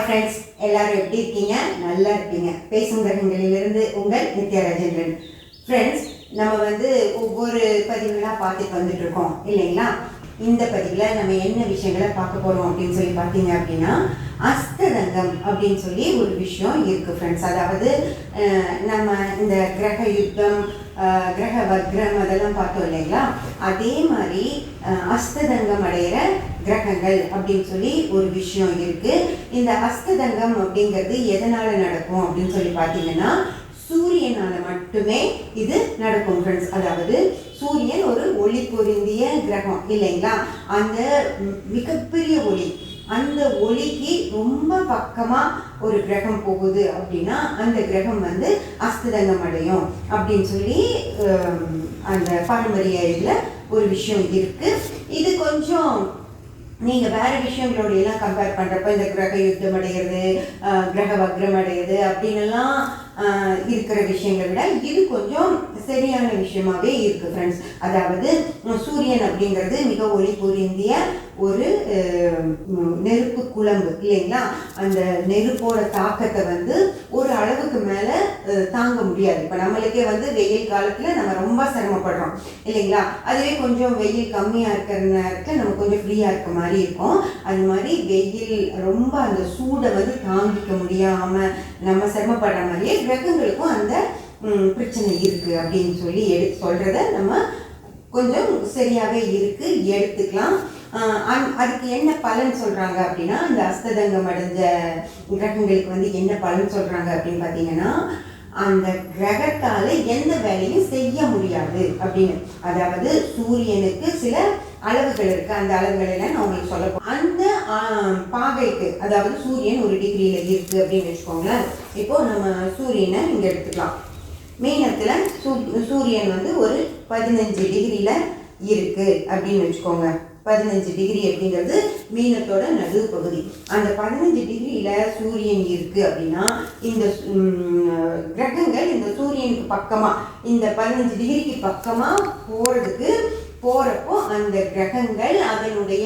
Friends, எல்லாரும் எப்படி இருக்கீங்க? நல்லா இருப்பீங்க. பேசும் கிரகங்களிலிருந்து உங்கள் நித்யராஜேந்திரன். ஃப்ரெண்ட்ஸ், நம்ம ஒவ்வொரு பதிவுகளாக பார்த்துட்டு வந்துட்டு இருக்கோம் இல்லைங்களா? இந்த பதிவில் நம்ம என்ன விஷயங்களை பார்க்க போகிறோம் அப்படின்னு சொல்லி பார்த்தீங்க அப்படின்னா, அஸ்ததங்கம் அப்படின்னு சொல்லி ஒரு விஷயம் இருக்குது ஃப்ரெண்ட்ஸ். அதாவது நம்ம இந்த கிரக யுத்தம், கிரக வக்ரம் அதெல்லாம் பார்த்தோம் இல்லைங்களா? அதே மாதிரி அஸ்ததங்கம் அடைகிற கிரகங்கள் அப்படின்னு சொல்லி ஒரு விஷயம் இருக்குது. இந்த அஸ்ததங்கம் அப்படிங்கிறது எதனால் நடக்கும் அப்படின்னு சொல்லி பார்த்தீங்கன்னா, சூரியனால மட்டுமே இது நடக்கும் ஃப்ரெண்ட்ஸ். அதாவது சூரியன் ஒரு ஒளி பொருந்திய கிரகம் இல்லைங்களா? அந்த மிகப்பெரிய ஒளி, அந்த ஒளிக்கு ரொம்ப பக்கமாக ஒரு கிரகம் போகுது அப்படின்னா அந்த கிரகம் அஸ்ததங்கம் அடையும் அப்படின்னு சொல்லி அந்த பாரம்பரிய இதில் ஒரு விஷயம் இருக்குது. இது கொஞ்சம் நீங்கள் வேறு விஷயங்களோட எல்லாம் கம்பேர் பண்ணுறப்ப இந்த கிரக யுத்தம் அடைகிறது, கிரக வக்ரம் அடைகிறது அப்படின்லாம் இருக்கிற விஷயங்களை விட இது கொஞ்சம் சரியான விஷயமாகவே இருக்குது ஃப்ரெண்ட்ஸ். அதாவது சூரியன் அப்படிங்கிறது மிக ஒளி பொருந்திய ஒரு நெருப்பு குழம்பு இல்லைங்களா? அந்த நெருப்போட தாக்கத்தை ஒரு அளவுக்கு மேலே தாங்க முடியாது. இப்போ நம்மளுக்கே வெயில் காலத்தில் நம்ம ரொம்ப சிரமப்படுறோம் இல்லைங்களா? அதுவே கொஞ்சம் வெயில் கம்மியாக இருக்கிற நேரத்தில் நம்ம கொஞ்சம் ஃப்ரீயாக இருக்க மாதிரி இருக்கும். அது மாதிரி வெயில் ரொம்ப அந்த சூடை தாங்கிக்க முடியாமல் நம்ம சிரமப்படுற மாதிரியே கிரகங்களுக்கும் அந்த பிரச்சனை இருக்குது அப்படின்னு சொல்லி சொல்கிறத நம்ம கொஞ்சம் சரியாகவே இருக்குது, எடுத்துக்கலாம். அதுக்கு என்ன பலன் சொல்கிறாங்க அப்படின்னா, இந்த அஸ்ததங்கம் அடைஞ்ச கிரகங்களுக்கு என்ன பலன் சொல்கிறாங்க அப்படின்னு பார்த்தீங்கன்னா, அந்த கிரகத்தால் எந்த வேலையும் செய்ய முடியாது அப்படின்னு. அதாவது சூரியனுக்கு சில அளவுகள் இருக்குது. அந்த அளவுகளெல்லாம் நான் உங்களுக்கு சொல்ல அந்த பாகைக்கு, அதாவது சூரியன் ஒரு டிகிரியில் இருக்குது அப்படின்னு வச்சுக்கோங்களேன். இப்போது நம்ம சூரியனை இங்கே எடுத்துக்கலாம். மீனத்தில் சூரியன் ஒரு 15 டிகிரியில் இருக்குது அப்படின்னு வச்சுக்கோங்க. 15 டிகிரி அப்படிங்கிறது மீனத்தோட நடு பகுதி. அந்த 15 டிகிரியில் சூரியன் இருக்குது அப்படின்னா இந்த கிரகங்கள் இந்த சூரியனுக்கு பக்கமாக, இந்த 15 டிகிரிக்கு பக்கமாக போகிறப்போ அந்த கிரகங்கள் அதனுடைய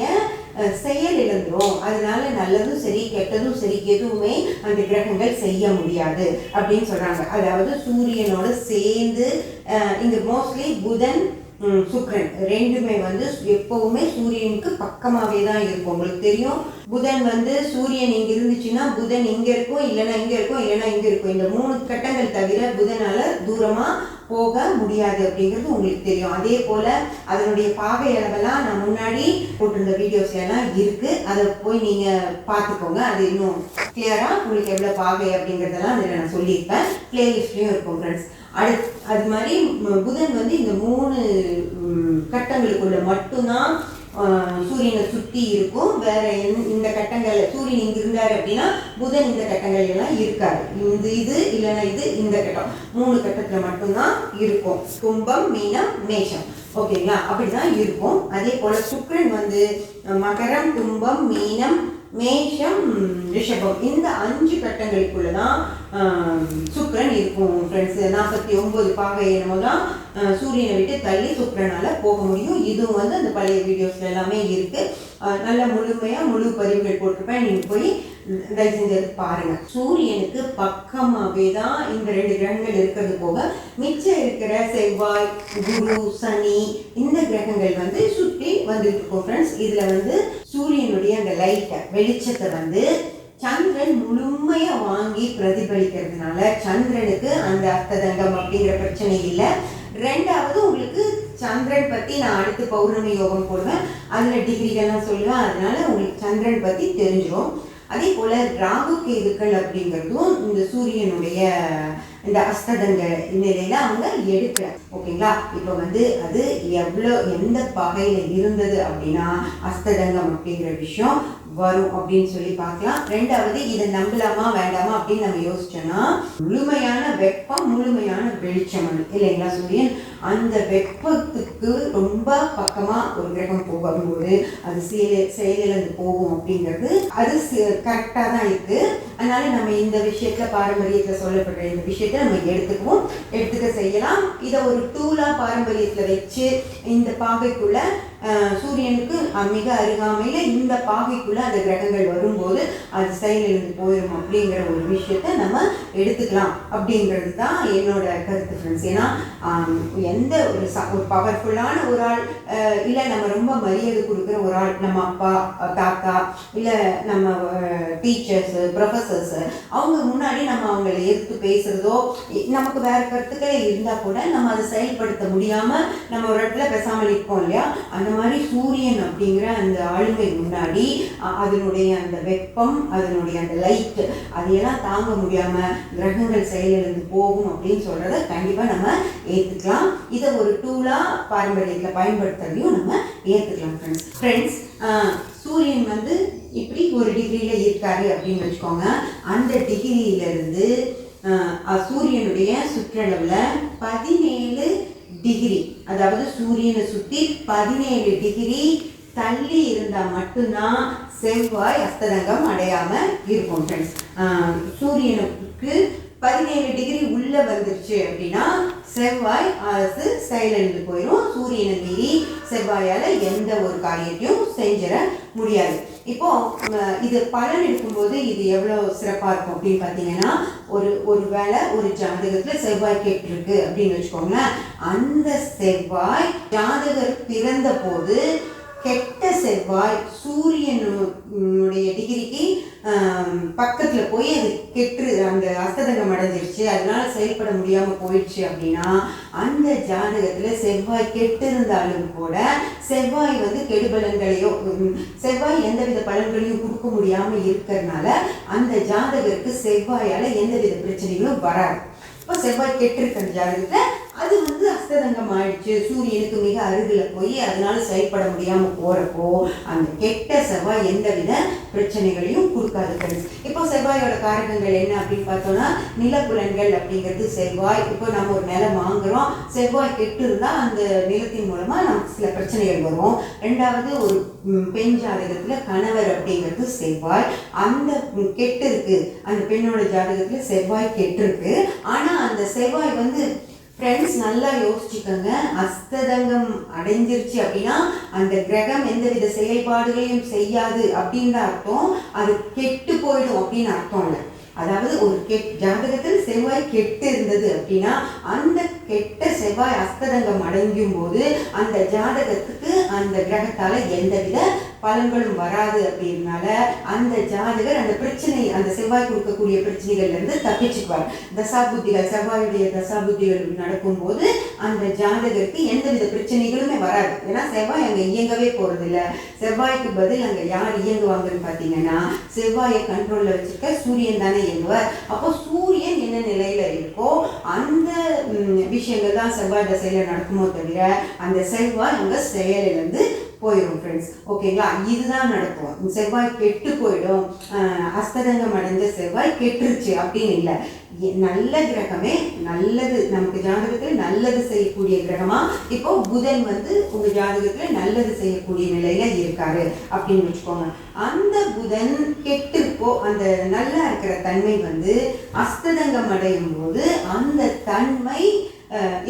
செயல் இழந்துரும். அதனால நல்லதும் சரி கெட்டதும் சரி எதுவுமே அந்த கிரகங்கள் செய்ய முடியாது அப்படின்னு சொல்கிறாங்க. அதாவது சூரியனோட சேர்ந்து இங்கே மோஸ்ட்லி புதன், சுக்கிரன் ரெண்டுமே எப்பவுமே சூரியனுக்கு பக்கமாகவே தான் இருக்கும். உங்களுக்கு தெரியும், புதன் சூரியன் இங்கே இருந்துச்சுன்னா புதன் இங்கே இருக்கும், இல்லைன்னா இங்கே இருக்கும், இல்லைன்னா இங்கே இருக்கும். இந்த 3 கட்டங்கள் தவிர புதனால் தூரமாக போக முடியாது அப்படிங்கிறது உங்களுக்கு தெரியும். அதே போல் அதனுடைய பாகை அளவெல்லாம் நான் முன்னாடி போட்டிருந்த வீடியோஸ்லாம் இருக்குது. அதை போய் நீங்கள் பார்த்துக்கோங்க. அது இன்னும் கிளியராக உங்களுக்கு எவ்வளோ பாகை அப்படிங்கிறதெல்லாம் அதில் நான் சொல்லியிருப்பேன். பிளேலிஸ்ட்லேயும் இருக்கும் ஃப்ரெண்ட்ஸ். அது மாதிரி புதன் இந்த 3 கட்டங்களுக்குள்ள மட்டும்தான் சூரியனை சுற்றி இருக்கும். வேற இந்த கட்டங்கள் சூரியன் இங்கே இருந்தார் அப்படின்னா புதன் இந்த கட்டங்கள் எல்லாம் இருக்காது. இது இல்லைன்னா இந்த கட்டம் 3 கட்டத்தில் மட்டும்தான் இருக்கும். கும்பம், மீனம், மேஷம். ஓகேங்களா? அப்படிதான் இருக்கும். அதே போல் சுக்கிரன் மகரம், கும்பம், மீனம், மேஷம், ரிஷபம் இந்த 5 கட்டங்களுக்குள்ள தான் சுக்கிரன் இருக்கும் ஃப்ரெண்ட்ஸ். 49 பாகை என்னமோ தான் சூரியனை விட்டு தள்ளி சுக்கிரனால் போக முடியும். இதுவும் அந்த பழைய வீடியோஸ்ல எல்லாமே இருக்குது. நல்ல முழுமையாக முழு பதிவுகள் போட்டிருப்பேன். நீங்கள் போய் தயவு செஞ்சு பாருங்கள். சூரியனுக்கு பக்கமாகவே தான் இந்த 2 கிரகங்கள் இருக்கிறது போக மிச்சம் இருக்கிற செவ்வாய், குரு, சனி இந்த கிரகங்கள் சுற்றி வந்துட்டு இருக்கும் ஃப்ரெண்ட்ஸ். இதில் சூரியனுடைய அந்த லைட்டை வெளிச்சத்தை சந்திரன் முழுமையா வாங்கி பிரதிபலிக்கிறதுனால சந்திரனுக்கு அந்த அஸ்ததங்கம் அப்படிங்கிற பிரச்சனை இல்லை. 2வது, உங்களுக்கு சந்திரன் பற்றி நான் அடுத்து பௌர்ணமி யோகம் போடுவேன், அதில் டிகிரிகள்லாம் சொல்லுவேன். அதனால உங்களுக்கு சந்திரன் பற்றி தெரிஞ்சிடும். அதே போல் ராகு கேதுக்கள் அப்படிங்கிறதும் இந்த சூரியனுடைய இந்த அஸ்ததங்க நிலையில அவங்க எடுக்கல. ஓகேங்களா? இப்போ அது எந்த பகையில் இருந்தது அப்படின்னா அஸ்ததங்கம் அப்படிங்கிற விஷயம் வரும் அப்படின்னு சொல்லி பார்க்கலாம். 2வது, இதை நம்பலாமா வேண்டாமா அப்படின்னு நம்ம யோசிச்சோன்னா, முழுமையான வெப்பம், முழுமையான வெளிச்சம் இல்லைங்களா சூரியன். அந்த வெப்பத்துக்கு ரொம்ப பக்கமாக ஒரு கிரகம் போகும்போது அது செயலிழந்து போகும் அப்படிங்கிறது அது கரெக்டாக தான் இருக்குது. அதனால நம்ம இந்த விஷயத்தில் பாரம்பரியத்தில் சொல்லப்படுற இந்த விஷயத்தை நம்ம எடுத்துக்க செய்யலாம். இதை ஒரு டூலாக பாரம்பரியத்தில் வச்சு இந்த பாகைக்குள்ள சூரியனுக்கு மிக அருகாமையில் இந்த பாகைக்குள்ள அந்த கிரகங்கள் வரும்போது அது செயலிழந்து போயிடும் அப்படிங்கிற ஒரு விஷயத்த நம்ம எடுத்துக்கலாம் அப்படிங்கிறது தான் என்னோட கருத்து ஃப்ரெண்ட்ஸ். ஏன்னா எந்த ஒரு பவர்ஃபுல்லான ஒரு ஆள் இல்லை நம்ம ரொம்ப மரியாதை கொடுக்குற ஒரு ஆள், நம்ம அப்பா தாத்தா இல்லை நம்ம டீச்சர்ஸு ப்ரொஃபஸர்ஸு, அவங்க முன்னாடி நம்ம அவங்கள எதிர்த்து பேசுகிறதோ நமக்கு வேறு கருத்துக்களே இருந்தால் கூட நம்ம அதை செயல்படுத்த முடியாமல் நம்ம ஒரு இடத்துல பேசாமல் நிற்போம் இல்லையா? அந்த மாதிரி சூரியன் அப்படிங்கிற அந்த ஆளுமை முன்னாடி அதனுடைய அந்த வெப்பம், அதனுடைய அந்த லைட், அதையெல்லாம் தாங்க முடியாமல் கிரகங்கள் செயலிழந்து போகும் அப்படின்னு சொல்கிறத கண்டிப்பாக நம்ம ஏற்றுக்கலாம். இதை ஒரு டூலாக பாரம்பரியத்தில் பயன்படுத்துறதையும் நம்ம ஏற்றுக்கலாம் ஃப்ரெண்ட்ஸ். சூரியன் வந்து இப்படி ஒரு டிகிரியில் இருக்காரு அப்படின்னு வச்சுக்கோங்க. அந்த டிகிரியிலிருந்து சூரியனுடைய சுற்றளவில் 17 டிகிரி, அதாவது சூரியனை சுற்றி 17 டிகிரி தள்ளி இருந்தால் மட்டும்தான் செவ்வாய் அஸ்தரங்கம் அடையாமல் இருக்கும் ஃப்ரெண்ட்ஸ். சூரியனுக்கு 17 டிகிரி உள்ளே வந்துருச்சு அப்படின்னா செவ்வாய் அது செயலிழந்து போயிடும். சூரியனை மீறி செவ்வாயால் எந்த ஒரு காரியத்தையும் செஞ்சிட முடியாது. இப்போ இது பலன் எடுக்கும்போது இது எவ்வளோ சிறப்பாக இருக்கும் அப்படின்னு பார்த்தீங்கன்னா, ஒரு வேளை ஒரு ஜாதகத்தில் செவ்வாய் கேட்டிருக்கு அப்படின்னு வச்சுக்கோங்களேன். அந்த செவ்வாய் ஜாதகர் பிறந்த போது கெட்ட செவ்வாய் சூரியனுடைய டிகிரிக்கு பக்கத்தில் போய் அது அந்த அஸ்தங்கம் அடைஞ்சிருச்சு, அதனால செயல்பட முடியாமல் போயிடுச்சு அப்படின்னா அந்த ஜாதகத்தில் செவ்வாய் கெட்டு இருந்தாலும் கூட செவ்வாய் வந்து கெடுபலன்களையோ செவ்வாய் எந்தவித பலன்களையும் கொடுக்க முடியாமல் இருக்கிறதுனால அந்த ஜாதகருக்கு செவ்வாயால் எந்தவித பிரச்சனைகளும் வராது. இப்போ செவ்வாய் கெட்டிருக்க அந்த ஜாதகத்தில் அது வந்து அஸ்தங்கம் ஆயிடுச்சு, சூரியனுக்கு மிக அருகில் போய் அதனால செயல்பட முடியாமல் போகிறப்போ அந்த கெட்ட செவ்வாய் எந்தவித பிரச்சனைகளையும் கொடுக்காது ஃப்ரெண்ட்ஸ். இப்போ செவ்வாயோட காரகங்கள் என்ன அப்படின்னு பார்த்தோம்னா, நிலப்புலன்கள் அப்படிங்கிறது செவ்வாய். இப்போ நம்ம ஒரு நிலம் வாங்குகிறோம், செவ்வாய் கெட்டு இருந்தால் அந்த நிலத்தின் மூலமாக நமக்கு சில பிரச்சனைகள் வரும். ரெண்டாவது, ஒரு பெண் ஜாதகத்தில் கணவர் அப்படிங்கிறது செவ்வாய். அந்த கெட்டு இருக்கு, அந்த பெண்ணோட ஜாதகத்தில் செவ்வாய் கெட்டு இருக்கு. ஆனால் அந்த செவ்வாய் வந்து ஃப்ரெண்ட்ஸ் நல்லா யோசிச்சுக்கோங்க, அஸ்தங்கம் அடைஞ்சிருச்சு அப்படின்னா அந்த கிரகம் எந்தவித செயல்பாடுகளையும் செய்யாது அப்படின்ற அர்த்தம், அது கெட்டு போயிடும் அப்படின்னு அர்த்தம் இல்லை. அதாவது ஒரு ஜாதகத்தில் செவ்வாய் கெட்டு இருந்தது அப்படின்னா அந்த கெட்ட செவ்வாய் அஸ்தங்கம் அடைஞ்சும் போது அந்த ஜாதகத்துக்கு அந்த கிரகத்தால் எந்தவித பலன்களும் வராது அப்படின்னால அந்த ஜாதகர் அந்த பிரச்சனை, அந்த செவ்வாய் கொடுக்கக்கூடிய பிரச்சனைகள்லேருந்து தப்பிச்சுக்குவார். தசாபுத்திகள், செவ்வாயுடைய தசாபுத்திகள் நடக்கும்போது அந்த ஜாதகருக்கு எந்தவித பிரச்சனைகளுமே வராது. ஏன்னா செவ்வாய் அங்கே இயங்கவே போகிறதில்ல. செவ்வாய்க்கு பதில் அங்கே யார் இயங்குவாங்கன்னு பார்த்தீங்கன்னா செவ்வாயை கண்ட்ரோலில் வச்சுருக்க சூரியன் தானே இயங்குவார். அப்போ சூரியன் என்ன நிலையில் இருக்கோ அந்த விஷயங்கள் தான் செவ்வாய் தசையில் நடக்குமோ தவிர அந்த செவ்வாய் அங்கே செயலிலிருந்து போயிடும் ஃப்ரெண்ட்ஸ். ஓகேங்களா? இதுதான் நடக்கும். செவ்வாய் கெட்டு போயிடும், அஸ்தங்கம் அடைஞ்ச செவ்வாய் கெட்டுருச்சு அப்படின்னு இல்லை. நல்ல கிரகமே, நல்லது நமக்கு ஜாதகத்தில் நல்லது செய்யக்கூடிய கிரகமா இப்போ புதன் வந்து உங்க ஜாதகத்தில் நல்லது செய்யக்கூடிய நிலையில இருக்காரு அப்படின்னு வச்சுக்கோங்க. அந்த புதன் கெட்டுப்போ அந்த நல்லா இருக்கிற தன்மை வந்து அஸ்தங்கம் அடையும் போது அந்த தன்மை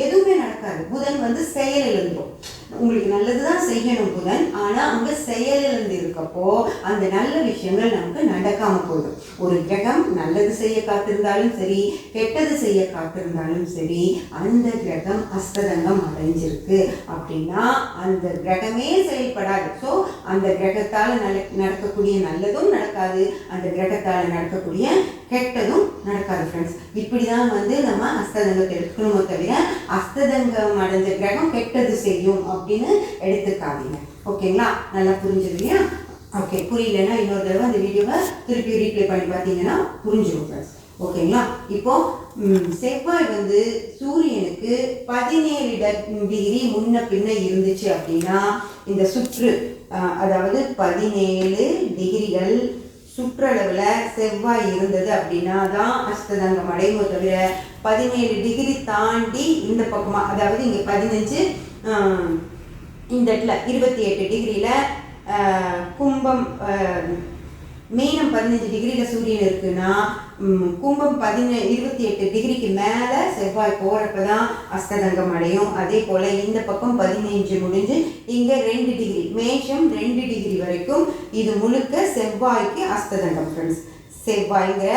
எதுவுமே நடக்காது. புதன் வந்து செயலிழந்துடும். உங்களுக்கு நல்லதுதான் செய்யணும் புதன், ஆனால் அங்கே செயலிழந்து இருக்கப்போ அந்த நல்ல விஷயங்கள் நமக்கு நடக்காம போயிடும். ஒரு கிரகம் நல்லது செய்ய காத்திருந்தாலும் சரி, கெட்டது செய்ய காத்திருந்தாலும் சரி, அந்த கிரகம் அஸ்தங்கம் அடைஞ்சிருக்கு அப்படின்னா அந்த கிரகமே செயல்படாது. ஸோ அந்த கிரகத்தால் நடக்கக்கூடிய நல்லதும் நடக்காது, அந்த கிரகத்தால் நடக்கக்கூடிய கெட்டதும் நடக்காது ஃப்ரெண்ட்ஸ். இப்படிதான் வந்து நம்ம அஸ்தங்கத்தை எடுக்கணுமோ தவிர அஸ்தங்கம் அடைஞ்ச கிரகம் கெட்டது செய்யும் அப்படின்னு எடுத்துக்காதீங்க. ஓகேங்களா? நல்லா புரிஞ்சது இல்லையா? ஓகே, புரியலன்னா இன்னொரு தடவை அந்த வீடியோவை திருப்பி ரீப்ளே பண்ணி பார்த்தீங்கன்னா புரிஞ்சிடும் ஃப்ரெண்ட்ஸ். ஓகேங்களா? இப்போ செவ்வாய் வந்து சூரியனுக்கு 17 டிகிரி முன்ன பின்ன இருந்துச்சு அப்படின்னா இந்த சுற்று, அதாவது 17 டிகிரிகள் சுற்றளவில் செவ்வாய் இருந்தது அப்படின்னா தான் அஸ்ததங்கம் அடையுமோ தவிர 17 டிகிரி தாண்டி இந்த பக்கமாக, அதாவது இங்கே 15, இந்த இடத்துல 28 டிகிரியில் கும்பம், மீனம் 15 டிகிரியில் சூரியன் இருக்குன்னா கும்பம் 28 டிகிரிக்கு மேலே செவ்வாய் போகிறப்ப தான் அஸ்ததங்கம் அடையும். அதே போல் இந்த பக்கம் 15 முடிஞ்சு இங்கே 2 டிகிரி, மேஷம் 2 டிகிரி வரைக்கும் இது முழுக்க செவ்வாய்க்கு அஸ்ததங்கம் ஃப்ரெண்ட்ஸ். செவ்வாய்ங்கிற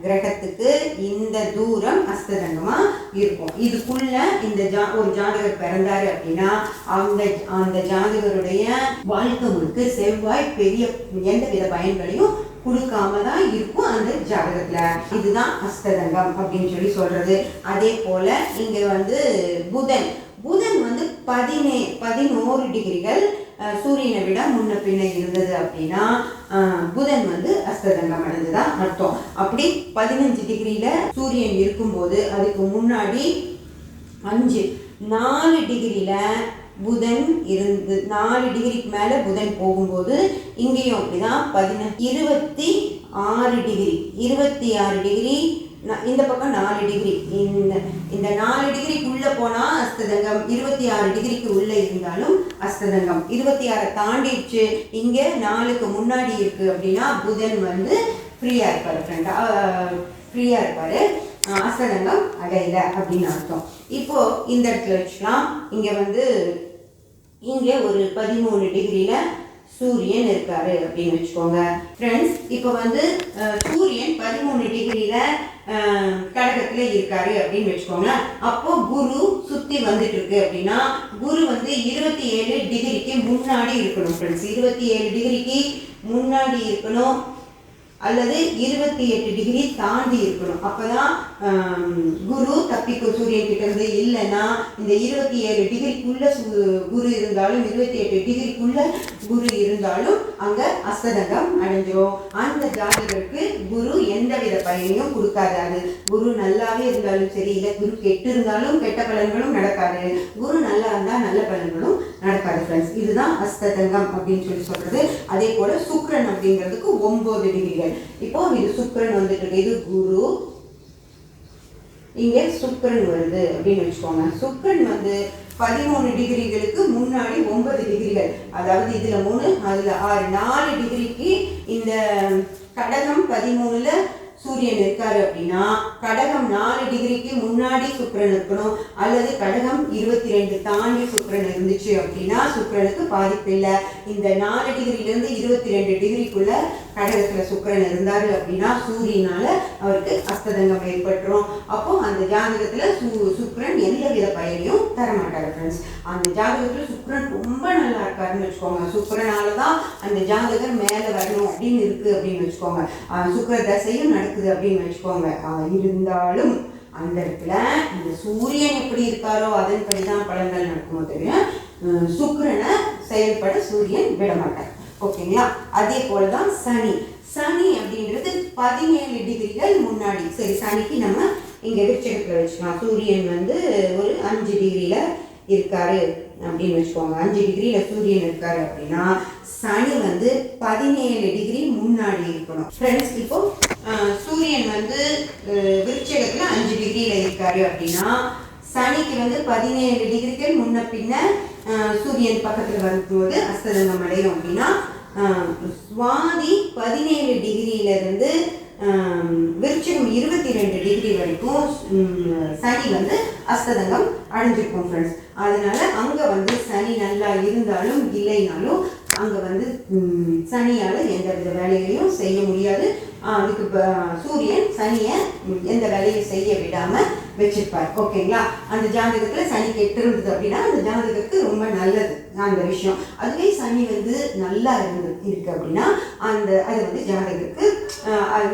கிரகத்துக்கு இந்த தூரம் அஸ்ததங்கமாக இருக்கும். இதுக்குள்ள இந்த ஒரு ஜாதகர் பிறந்தாரு அப்படின்னா அந்த ஜாதகருடைய வாழ்க்கை முழுக்க செவ்வாய் பெரிய எந்த வித பயன்களையும் கொடுக்காம தான் இருக்கும் அந்த ஜாதகத்துல. இதுதான் அஸ்ததங்கம் அப்படின்னு சொல்லி சொல்றது. அதே போல இங்க வந்து புதன் வந்து 11 டிகிரிகள் சூரியனை விட முன்ன பின்ன இருந்தது அப்படின்னா புதன் வந்து அஸ்ததங்கம் அடைஞ்சுதான் அர்த்தம். அப்படி 15 டிகிரியில சூரியன் இருக்கும்போது அதுக்கு முன்னாடி 4 டிகிரியில புதன் இருந்து 4 டிகிரிக்கு மேலே புதன் போகும்போது இங்கேயும் அப்படிதான் 26 டிகிரி இந்த பக்கம் 4 டிகிரி, இந்த 4 டிகிரிக்குள்ளே போனால் அஸ்ததங்கம், 26 டிகிரிக்கு உள்ளே இருந்தாலும் அஸ்ததங்கம். 26 தாண்டிடுச்சு, இங்கே 4க்கு முன்னாடி இருக்குது அப்படின்னா புதன் வந்து ஃப்ரீயாக இருப்பார் ஃப்ரீயாக இருப்பார், அஸ்ததங்கம் அடையல அப்படின்னு அர்த்தம். இப்போது இந்த இடத்துல வச்சுக்கலாம். இங்கே ஒரு 13 டிகிரியில் சூரியன் இருக்காரு அப்படின்னு வச்சுக்கோங்க ஃப்ரெண்ட்ஸ். இப்போ வந்து சூரியன் 13 டிகிரியில் கடகத்தில் இருக்காரு அப்படின்னு வச்சுக்கோங்க. அப்போ குரு சுற்றி வந்துட்டு இருக்கு அப்படின்னா குரு வந்து 27 டிகிரிக்கு முன்னாடி இருக்கணும் ஃப்ரெண்ட்ஸ். 27 டிகிரிக்கு முன்னாடி இருக்கணும் அல்லது 28 டிகிரி தாண்டி இருக்கணும். அப்போதான் குரு தப்பிக்கும் சூரியன் கிட்ட இருந்து. இல்லைன்னா இந்த 27 டிகிரிக்குள்ள குரு இருந்தாலும் 28 டிகிரிக்குள்ள குரு இருந்தாலும் அங்கே அஸ்ததங்கம் அடைஞ்சிரும். அந்த ஜாதகருக்கு குரு எந்த வித பயனையும் கொடுக்காது. அது குரு நல்லாவே இருந்தாலும் சரி, இல்லை குரு கெட்டு இருந்தாலும் கெட்ட பலன்களும் நடக்காது, குரு நல்லா இருந்தால் நல்ல பலன்களும் நடக்காது ஃப்ரெண்ட்ஸ். இதுதான் அஸ்ததங்கம் அப்படின்னு சொல்லி சொல்றது. அதே போல சுக்கிரன் அப்படிங்கிறதுக்கு 9 டிகிரிகள். இப்போ இது சுக்கிரன் வந்துட்டு இருக்கு, இது குரு, இங்கே சுக்கிரன் வருது அப்படின்னு வச்சுக்கோங்க. சுக்கிரன் வந்து 13 டிகிரிகளுக்கு முன்னாடி 9 டிகிரிகள், அதாவது இதுல 3 அதுல 6, 4 டிகிரிக்கு இந்த கடகம் 13ல சூரியன் இருக்காரு அப்படின்னா கடகம் 4 டிகிரிக்கு முன்னாடி சுக்கிரன் இருக்கணும், அல்லது கடகம் 22 தாண்டி சுக்கிரன் இருந்துச்சு அப்படின்னா சுக்கிரனுக்கு பாதிப்பு இல்லை. இந்த 4 டிகிரிலேருந்து 22 டிகிரிக்குள்ள கடகத்துல சுக்கிரன் இருந்தாரு அப்படின்னா சூரியனால அவருக்கு அஸ்ததங்கம் ஏற்பட்டுரும். அப்போ அந்த ஜாதகத்துல சுக்கிரன் எந்த வித பயனையும் தரமாட்டாரு ஃப்ரெண்ட்ஸ். அந்த ஜாதகத்துல சுக்கிரன் ரொம்ப நல்லா இருக்காருன்னு வச்சுக்கோங்க, சுக்கிரனாலதான் அந்த ஜாதகர் மேல வரணும் அப்படின்னு இருக்கு அப்படின்னு வச்சுக்கோங்க, சுக்கிர தசையும் நடக்குது அப்படின்னு வச்சுக்கோங்க. இருந்தாலும் அந்த இடத்துல இந்த சூரியன் எப்படி இருக்காரோ அதன்படிதான் பலன்கள் நடக்குமோ தெரியும், சுக்கிரனை செயல்பட சூரியன் விட மாட்டார். ஓகேங்களா? அதே போலதான் சனி அப்படின்றது 17 டிகிரிகள் முன்னாடி. சரி, சனிக்கு நம்ம இங்க விருச்சகத்துல வச்சுக்கலாம். சூரியன் வந்து ஒரு 5 டிகிரியில இருக்காரு அப்படின்னு வச்சுக்கோங்க. 5 டிகிரியில சூரியன் இருக்காரு அப்படின்னா சனி வந்து 17 டிகிரி முன்னாடி இருக்கணும் ஃப்ரெண்ட்ஸ். இப்போ சூரியன் வந்து விருச்சகத்துல 5 டிகிரியில இருக்காரு அப்படின்னா சனிக்கு வந்து 17 டிகிரிகள் முன்ன பின்ன சூரியன் பக்கத்துல வரும்போது அஸ்ததங்கம் அடையும் அப்படின்னா சுவாதி 17 டிகிரியில இருந்து விருச்சிகம் 22 டிகிரி வரைக்கும் சனி வந்து அஸ்ததங்கம் அடைஞ்சிருக்கும் ஃப்ரெண்ட்ஸ். அதனால அங்க வந்து சனி நல்லா இருந்தாலும் இல்லைனாலும் அங்க வந்து சனியால எந்த வித வேலைகளையும் செய்ய முடியாது. அதுக்கு சூரியன் சனியை எந்த வேலையும் செய்ய விடாம வச்சிருப்பார். ஓகேங்களா? அந்த ஜாதகத்துல சனி கெட்டு இருந்தது அப்படின்னா அந்த ஜாதகத்துக்கு ரொம்ப நல்லது அந்த விஷயம். அதுவே சனி வந்து நல்லா இருக்கு அப்படின்னா அது வந்து ஜாதகத்துக்கு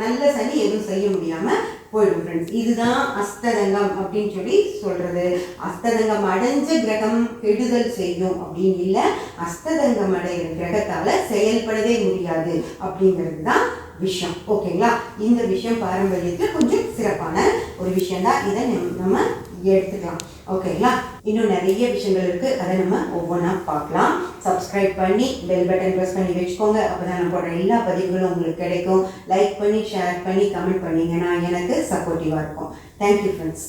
நல்ல சனி எதுவும் செய்ய முடியாம போயிடும் ஃப்ரெண்ட்ஸ். இதுதான் அஸ்ததங்கம் அப்படின்னு சொல்லி சொல்றது. அஸ்ததங்கம் அடைஞ்ச கிரகம் கெடுதல் செய்யும் அப்படின்னு இல்லை, அஸ்ததங்கம் அடைகிற கிரகத்தால செயல்படவே முடியாது அப்படிங்கிறது தான் விஷயம். ஓகேங்களா? இந்த விஷயம் பாரம்பரியத்துல கொஞ்சம் சிறப்பான ஒரு விஷயம் தான், இதை நம்ம எடுத்துக்கலாம். ஓகேங்களா? இன்னும் நிறைய விஷயங்கள் இருக்கு, அதை நம்ம ஒவ்வொன்றா பார்க்கலாம். சப்ஸ்கிரைப் பண்ணி பெல் பட்டன் ப்ரெஸ் பண்ணி வச்சுக்கோங்க. அப்போ தான் நான் போடுற எல்லா பதிவுகளும் உங்களுக்கு கிடைக்கும். லைக் பண்ணி ஷேர் பண்ணி கமெண்ட் பண்ணிங்கன்னா எனக்கு சப்போர்ட்டிவாக இருக்கும். Thank you friends.